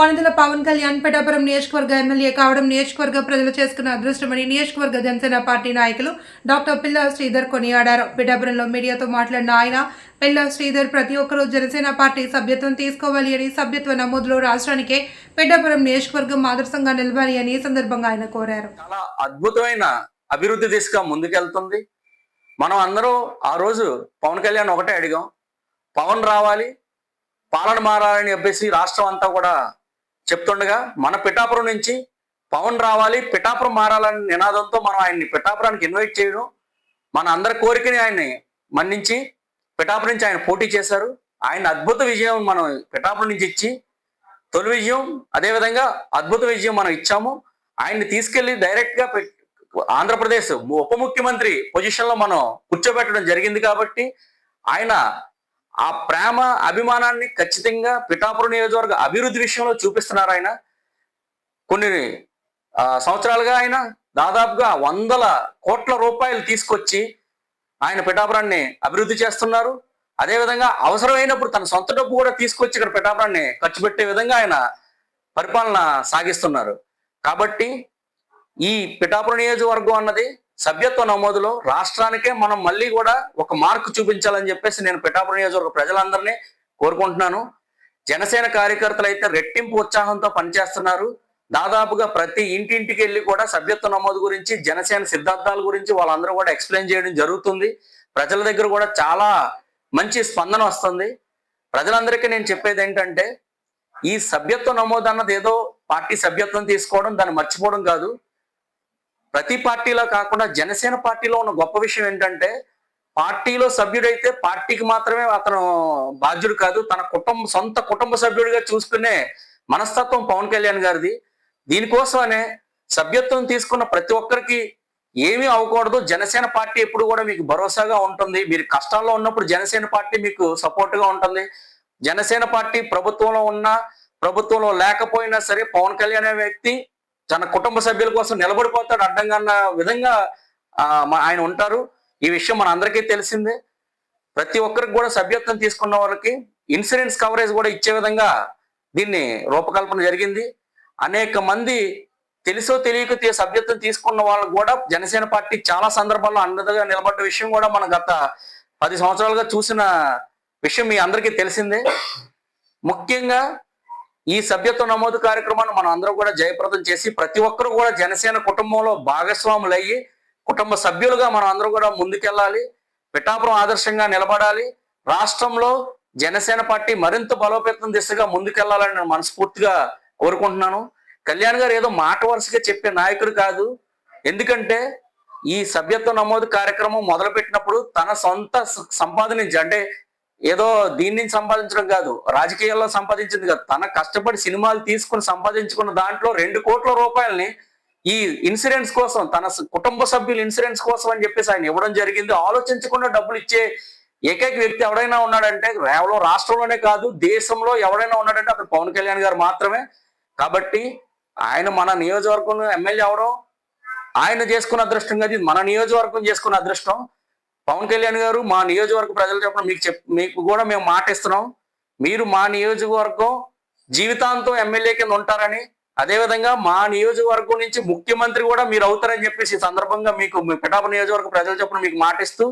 కొణిదెల పవన్ కళ్యాణ్ పిఠాపురం నియోజకవర్గ ఎమ్మెల్యే కావడం నియోజకవర్గ ప్రజలు చేసుకున్న అదృష్టమని నియోజకవర్గ జనసేన పార్టీ నాయకులు డాక్టర్ పిల్ల శ్రీధర్ కొనియాడారు. పిఠాపురంలో మీడియాతో మాట్లాడిన ఆయన పిల్ల శ్రీధర్ ప్రతి ఒక్కరూ జనసేన పార్టీ సభ్యత్వం తీసుకోవాలి అని, సభ్యత్వ నమోదులో రాష్ట్రానికే పిఠాపురం నియోజకవర్గం ఆదర్శంగా నిలవాలి అని ఈ సందర్భంగా ఆయన కోరారు. చాలా అద్భుతమైన అభివృద్ధి దిశగా ముందుకెళ్తుంది. మనం అందరూ ఆ రోజు పవన్ కళ్యాణ్ ఒకటే అడిగాం, పవన్ రావాలి, పాలన మారాలని చెప్పేసి రాష్ట్రం అంతా కూడా చెప్తుండగా మన పిఠాపురం నుంచి పవన్ రావాలి, పిఠాపురం మారాలని నినాదంతో మనం ఆయన్ని పిఠాపురానికి ఇన్వైట్ చేయడం, మన అందరి కోరికని ఆయన్ని మన్నించి పిఠాపురం నుంచి ఆయన పోటీ చేశారు. ఆయన అద్భుత విజయం మనం పిఠాపురం నుంచి ఇచ్చి తొలి విజయం, అదేవిధంగా అద్భుత విజయం మనం ఇచ్చాము. ఆయన్ని తీసుకెళ్లి డైరెక్ట్ గా ఆంధ్రప్రదేశ్ ఉప ముఖ్యమంత్రి పొజిషన్ లో మనం కూర్చోబెట్టడం జరిగింది. కాబట్టి ఆయన ఆ ప్రేమ అభిమానాన్ని ఖచ్చితంగా పిఠాపురం నియోజకవర్గ అభివృద్ధి విషయంలో చూపిస్తున్నారు. ఆయన కొన్ని సంవత్సరాలుగా ఆయన దాదాపుగా 100 కోట్ల రూపాయలు తీసుకొచ్చి ఆయన పిఠాపురాన్ని అభివృద్ధి చేస్తున్నారు. అదేవిధంగా అవసరమైనప్పుడు తన సొంత డబ్బు కూడా తీసుకొచ్చి ఇక్కడ పిఠాపురాన్ని ఖర్చు పెట్టే విధంగా ఆయన పరిపాలన సాగిస్తున్నారు. కాబట్టి ఈ పిఠాపురం నియోజకవర్గం అన్నది సభ్యత్వ నమోదులో రాష్ట్రానికే మనం మళ్ళీ కూడా ఒక మార్కు చూపించాలని చెప్పేసి నేను పిఠాపురం నియోజకవర్గ ప్రజలందరినీ కోరుకుంటున్నాను. జనసేన కార్యకర్తలు అయితే రెట్టింపు ఉత్సాహంతో పనిచేస్తున్నారు. దాదాపుగా ప్రతి ఇంటింటికి వెళ్ళి కూడా సభ్యత్వ నమోదు గురించి, జనసేన సిద్ధాంతాల గురించి వాళ్ళందరూ కూడా ఎక్స్ప్లెయిన్ చేయడం జరుగుతుంది. ప్రజల దగ్గర కూడా చాలా మంచి స్పందన వస్తుంది. ప్రజలందరికీ నేను చెప్పేది ఏంటంటే, ఈ సభ్యత్వ నమోదు అన్నది ఏదో పార్టీ సభ్యత్వం తీసుకోవడం, దాన్ని మర్చిపోవడం కాదు. ప్రతి పార్టీలో కాకుండా జనసేన పార్టీలో ఉన్న గొప్ప విషయం ఏంటంటే, పార్టీలో సభ్యుడైతే పార్టీకి మాత్రమే అతను బాధ్యుడు కాదు, తన సొంత కుటుంబ సభ్యుడిగా చూసుకునే మనస్తత్వం పవన్ కళ్యాణ్ గారిది. దీనికోసమనే సభ్యత్వం తీసుకున్న ప్రతి ఒక్కరికి ఏమీ అవ్వకూడదు, జనసేన పార్టీ ఎప్పుడు కూడా మీకు భరోసాగా ఉంటుంది. మీరు కష్టాల్లో ఉన్నప్పుడు జనసేన పార్టీ మీకు సపోర్ట్ గా ఉంటుంది. జనసేన పార్టీ ప్రభుత్వంలో ఉన్నా ప్రభుత్వంలో లేకపోయినా సరే పవన్ కళ్యాణ్ అనే వ్యక్తి తన కుటుంబ సభ్యుల కోసం నిలబడిపోతాడు, అడ్డంగా అన్న విధంగా ఆయన ఉంటారు. ఈ విషయం మన అందరికీ తెలిసిందే. ప్రతి ఒక్కరికి కూడా సభ్యత్వం తీసుకున్న వాళ్ళకి ఇన్సూరెన్స్ కవరేజ్ కూడా ఇచ్చే విధంగా దీన్ని రూపకల్పన జరిగింది. అనేక మంది తెలుసో తెలియక సభ్యత్వం తీసుకున్న వాళ్ళకు కూడా జనసేన పార్టీ చాలా సందర్భాల్లో అండగా నిలబడ్డ విషయం కూడా మన గత 10 సంవత్సరాలుగా చూసిన విషయం మీ అందరికీ తెలిసిందే. ముఖ్యంగా ఈ సభ్యత్వ నమోదు కార్యక్రమాన్ని మనం అందరం కూడా జయప్రదం చేసి ప్రతి ఒక్కరు కూడా జనసేన కుటుంబంలో భాగస్వాములు అయ్యి కుటుంబ సభ్యులుగా మనం అందరం కూడా ముందుకెళ్ళాలి. పిఠాపురం ఆదర్శంగా నిలబడాలి. రాష్ట్రంలో జనసేన పార్టీ మరింత బలోపేతం దిశగా ముందుకెళ్లాలని నేను మనస్ఫూర్తిగా కోరుకుంటున్నాను. కళ్యాణ్ గారు ఏదో మాట వరుసగా చెప్పే నాయకుడు కాదు. ఎందుకంటే ఈ సభ్యత్వ నమోదు కార్యక్రమం మొదలు పెట్టినప్పుడు తన సొంత సంపాదనించి, అంటే ఏదో దీని నుంచి సంపాదించడం కాదు, రాజకీయాల్లో సంపాదించింది కాదు, తన కష్టపడి సినిమాలు తీసుకుని సంపాదించుకున్న దాంట్లో 2 కోట్ల రూపాయలని ఈ ఇన్సూరెన్స్ కోసం, తన కుటుంబ సభ్యుల ఇన్సూరెన్స్ కోసం అని చెప్పేసి ఆయన ఇవ్వడం జరిగింది. ఆలోచించకుండా డబ్బులు ఇచ్చే ఏకైక వ్యక్తి ఎవడైనా ఉన్నాడంటే కేవలం రాష్ట్రంలోనే కాదు దేశంలో ఎవడైనా ఉన్నాడంటే అతను పవన్ కళ్యాణ్ గారు మాత్రమే. కాబట్టి ఆయన మన నియోజకవర్గం ఎమ్మెల్యే అవడం ఆయన చేసుకున్న అదృష్టం కాదు, మన నియోజకవర్గం చేసుకున్న అదృష్టం. పవన్ కళ్యాణ్ గారు మా నియోజకవర్గ ప్రజలు చెప్పడం మీకు కూడా మేము మాట ఇస్తున్నాం, మీరు మా నియోజకవర్గం జీవితాంతం ఎమ్మెల్యే కింద ఉంటారని, అదేవిధంగా మా నియోజకవర్గం నుంచి ముఖ్యమంత్రి కూడా మీరు అవుతారని చెప్పేసి ఈ సందర్భంగా మీకు పిఠాపురం నియోజకవర్గ ప్రజలు చెప్పడం మీకు మాటిస్తూ